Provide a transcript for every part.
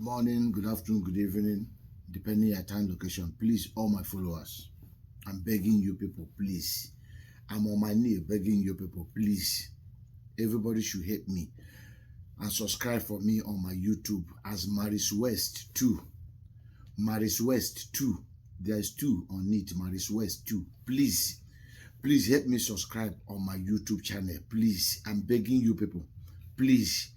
morning, good afternoon, good evening, depending on your time location. Please, all my followers, I'm begging you people, please. I'm on my knee begging you people, please. Everybody should help me and subscribe for me on my YouTube as Maris West 2. Maris West 2. There's 2 on it, Maris West 2. Please help me subscribe on my YouTube channel. Please, I'm begging you people. Please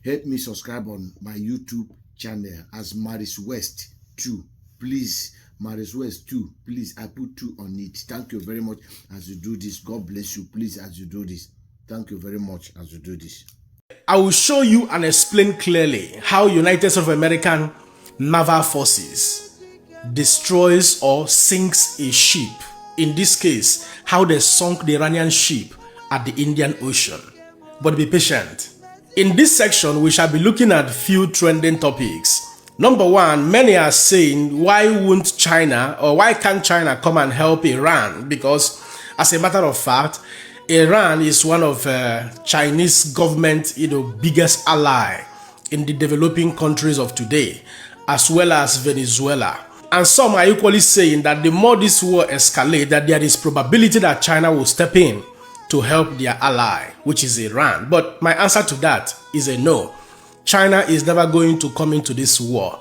help me subscribe on my YouTube channel as Maris West 2. Please, Maris West 2. Please, I put 2 on it. Thank you very much as you do this. God bless you. Please, as you do this. Thank you very much as you do this. I will show you and explain clearly how United States of American naval forces destroys or sinks a ship. In this case, how they sunk the Iranian ship at the Indian Ocean. But be patient. In this section, we shall be looking at few trending topics. Number one, many are saying, why won't China or why can't China come and help Iran? Because as a matter of fact, Iran is one of Chinese government, biggest ally in the developing countries of today, as well as Venezuela. And some are equally saying that the more this war escalates, that there is probability that China will step in to help their ally, which is Iran. But my answer to that is a no. China is never going to come into this war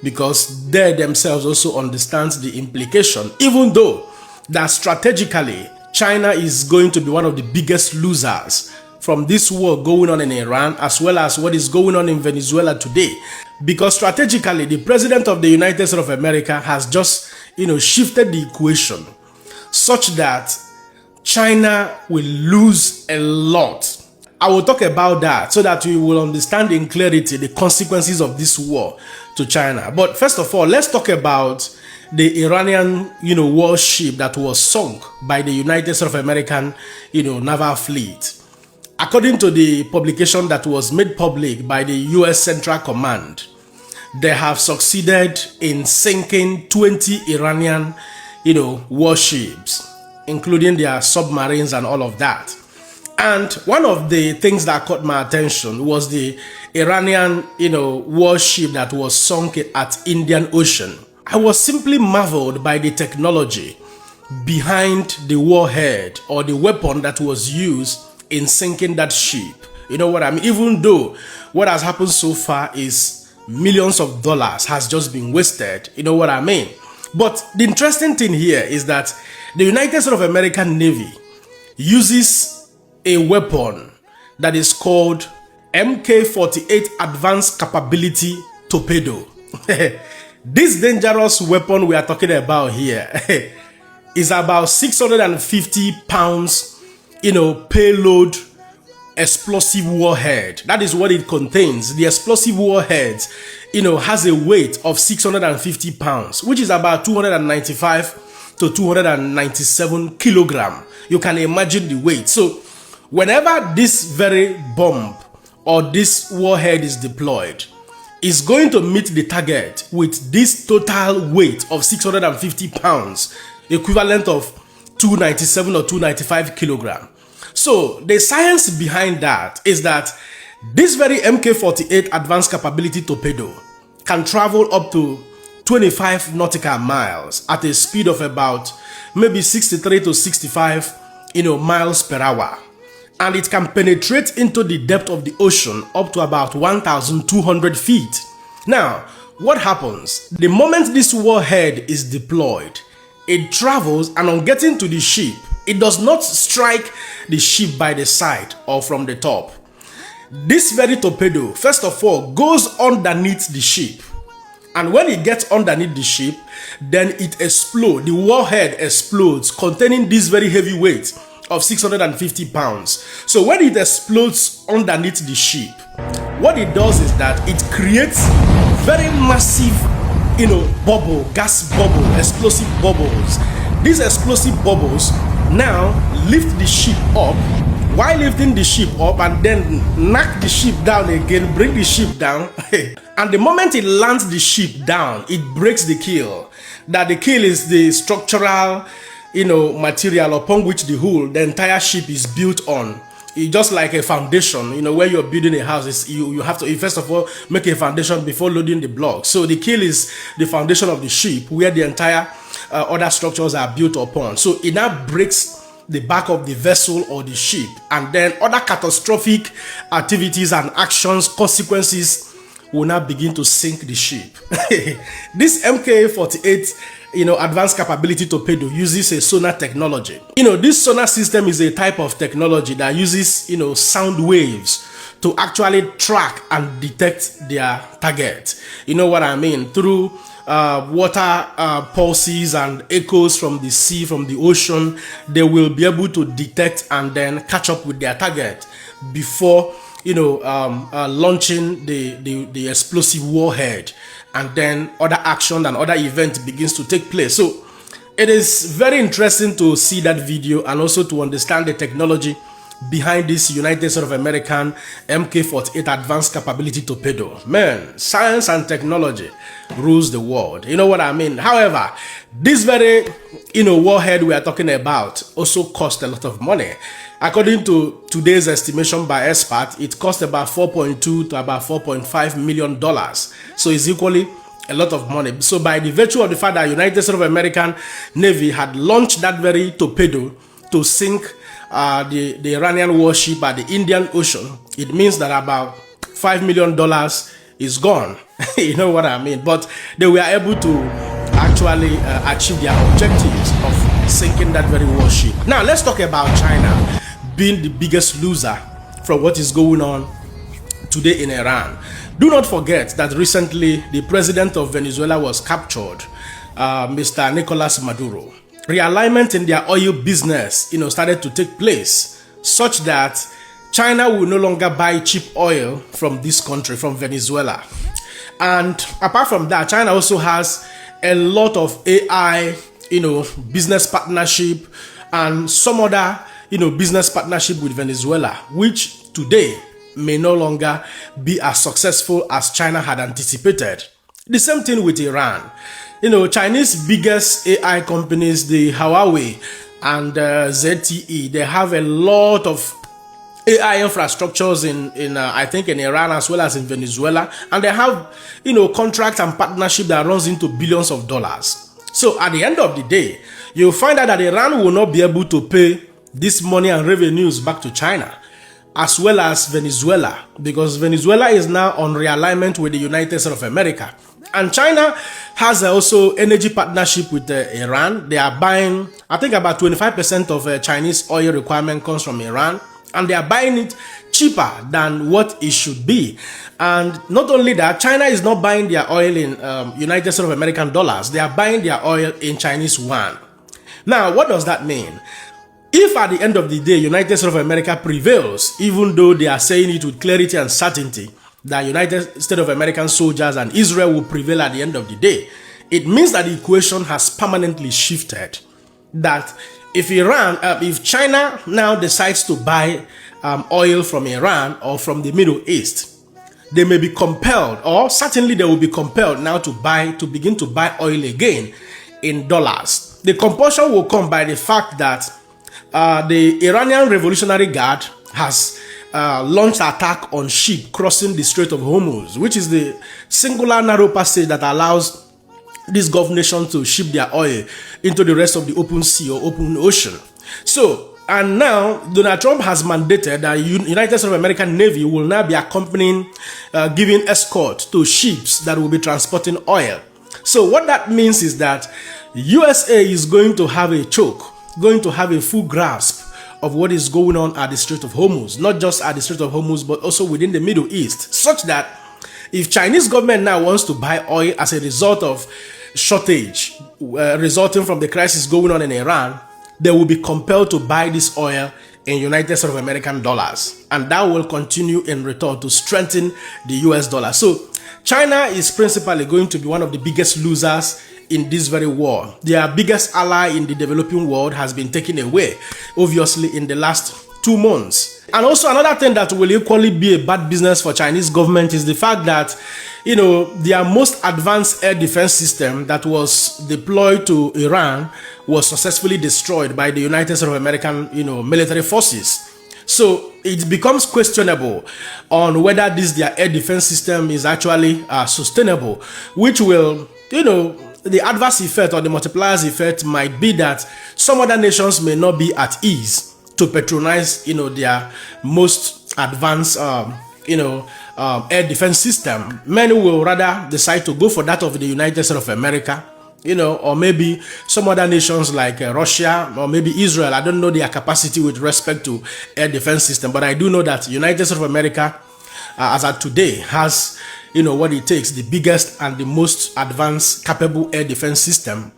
because they themselves also understand the implication, even though that strategically China is going to be one of the biggest losers from this war going on in Iran, as well as what is going on in Venezuela today. Because strategically, the president of the United States of America has just, shifted the equation such that China will lose a lot. I will talk about that so that we will understand in clarity the consequences of this war to China. But first of all, let's talk about the Iranian, warship that was sunk by the United States of American, naval fleet. According to the publication that was made public by the U.S. Central Command, they have succeeded in sinking 20 Iranian, warships, including their submarines and all of that. And one of the things that caught my attention was the Iranian, warship that was sunk at Indian Ocean. I was simply marveled by the technology behind the warhead or the weapon that was used in sinking that ship. You know what I mean? Even though what has happened so far is millions of dollars has just been wasted. You know what I mean? But the interesting thing here is that the United States of American Navy uses a weapon that is called Mk-48 Advanced Capability Torpedo. This dangerous weapon we are talking about here is about 650 pounds, payload explosive warhead. That is what it contains. The explosive warhead, has a weight of 650 pounds, which is about 295 to 297 kilogram. You can imagine the weight. So whenever this very bomb or this warhead is deployed, is going to meet the target with this total weight of 650 pounds, equivalent of 297 or 295 kilogram. So the science behind that is that this very Mk-48 Advanced Capability Torpedo can travel up to 25 nautical miles at a speed of about maybe 63 to 65, miles per hour. And it can penetrate into the depth of the ocean up to about 1,200 feet. Now, what happens? The moment this warhead is deployed, it travels, and on getting to the ship, it does not strike the ship by the side or from the top. This very torpedo, first of all, goes underneath the ship. And when it gets underneath the ship, then it explodes. The warhead explodes, containing this very heavy weight of 650 pounds. So when it explodes underneath the ship, what it does is that it creates very massive, bubble, gas bubble, explosive bubbles. These explosive bubbles now lift the ship up. While lifting the ship up and then knock the ship down again, bring the ship down. And the moment it lands the ship down, it breaks the keel. That the keel is the structural material upon which the entire ship is built on. just like a foundation, where you're building a house, you have to first of all make a foundation before loading the blocks. So the keel is the foundation of the ship, where the entire other structures are built upon. So it now breaks the back of the vessel or the ship, and then other catastrophic activities and actions, consequences will now begin to sink the ship. This MK48 advanced capability torpedo uses a sonar technology. This sonar system is a type of technology that uses sound waves to actually track and detect their target. You know what I mean? Through water pulses and echoes from the sea, from the ocean, they will be able to detect and then catch up with their target before launching the explosive warhead, and then other action and other events begins to take place. So it is very interesting to see that video and also to understand the technology behind this United States of American MK48 advanced capability torpedo. Man, science and technology rules the world. You know what I mean? However, this very warhead we are talking about also cost a lot of money. According to today's estimation by experts, it cost about $4.2 to about $4.5 million. So it's equally a lot of money. So by the virtue of the fact that United States of American Navy had launched that very torpedo to sink the Iranian warship at the Indian Ocean, it means that about $5 million is gone. You know what I mean? But they were able to actually achieve their objectives of sinking that very warship. Now let's talk about China being the biggest loser from what is going on today in Iran. Do not forget that recently the president of Venezuela was captured, Mr. Nicolas Maduro. Realignment in their oil business, started to take place, such that China will no longer buy cheap oil from this country, from Venezuela. And apart from that, China also has a lot of AI, business partnership and some other, business partnership with Venezuela, which today may no longer be as successful as China had anticipated. The same thing with Iran. Chinese biggest AI companies, the Huawei and ZTE, they have a lot of AI infrastructures in I think in Iran as well as in Venezuela, and they have contracts and partnership that runs into billions of dollars. So at the end of the day, you'll find out that Iran will not be able to pay this money and revenues back to China, as well as Venezuela, because Venezuela is now on realignment with the United States of America. And China has also energy partnership with Iran. They are buying, I think about 25% of Chinese oil requirement comes from Iran, and they are buying it cheaper than what it should be. And not only that, China is not buying their oil in United States of American dollars. They are buying their oil in Chinese yuan. Now, what does that mean? If at the end of the day, United States of America prevails, even though they are saying it with clarity and certainty that United States of American soldiers and Israel will prevail at the end of the day, it means that the equation has permanently shifted. That if China now decides to buy oil from Iran or from the Middle East, they may be compelled, or certainly they will be compelled now to begin to buy oil again in dollars. The compulsion will come by the fact that the Iranian Revolutionary Guard has launched attack on ship crossing the Strait of Hormuz, which is the singular narrow passage that allows this Gulf nation to ship their oil into the rest of the open sea or open ocean. So, and now Donald Trump has mandated that United States of American Navy will now be accompanying, giving escort to ships that will be transporting oil. So what that means is that USA is going to have a choke, going to have a full grasp of what is going on at the Strait of Hormuz, not just at the Strait of Hormuz, but also within the Middle East, such that if Chinese government now wants to buy oil as a result of shortage resulting from the crisis going on in Iran, they will be compelled to buy this oil in United States of American dollars, and that will continue in return to strengthen the US dollar. So China is principally going to be one of the biggest losers in this very war. Their biggest ally in the developing world has been taken away, obviously, in the last 2 months. And also another thing that will equally be a bad business for Chinese government is the fact that, their most advanced air defense system that was deployed to Iran was successfully destroyed by the United States of American, military forces. So it becomes questionable on whether this their air defense system is actually sustainable, which will, the adverse effect or the multipliers effect might be that some other nations may not be at ease to patronize, their most advanced, air defense system. Many will rather decide to go for that of the United States of America, or maybe some other nations like Russia or maybe Israel. I don't know their capacity with respect to air defense system, but I do know that United States of America, as at today, has, what it takes, the biggest and the most advanced capable air defense system,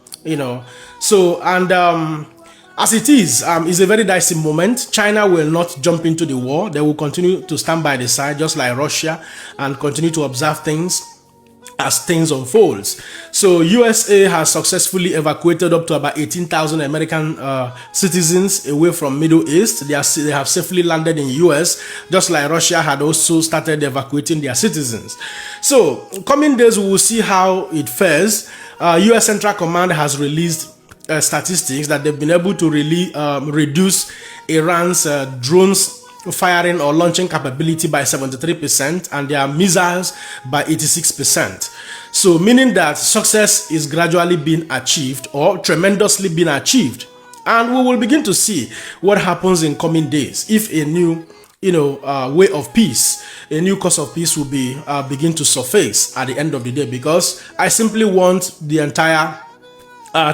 So, and as it is a very dicey moment. China will not jump into the war. They will continue to stand by the side, just like Russia, and continue to observe things as things unfolds. So USA has successfully evacuated up to about 18,000 American citizens away from Middle East. They have safely landed in US, just like Russia had also started evacuating their citizens. So coming days, we will see how it fares. US Central Command has released statistics that they've been able to really reduce Iran's drones firing or launching capability by 73% and their missiles by 86%. So meaning that success is gradually being achieved or tremendously being achieved. And we will begin to see what happens in coming days if a new way of peace, a new course of peace will be begin to surface at the end of the day, because I simply want the entire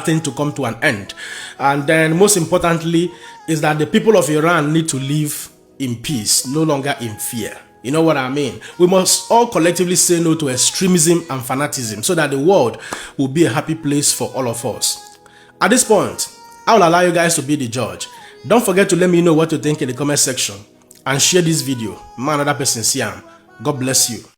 thing to come to an end. And then most importantly is that the people of Iran need to live in peace, no longer in fear. You know what I mean? We must all collectively say no to extremism and fanaticism so that the world will be a happy place for all of us. At this point, I will allow you guys to be the judge. Don't forget to let me know what you think in the comment section and share this video. Man, another person see. God bless you.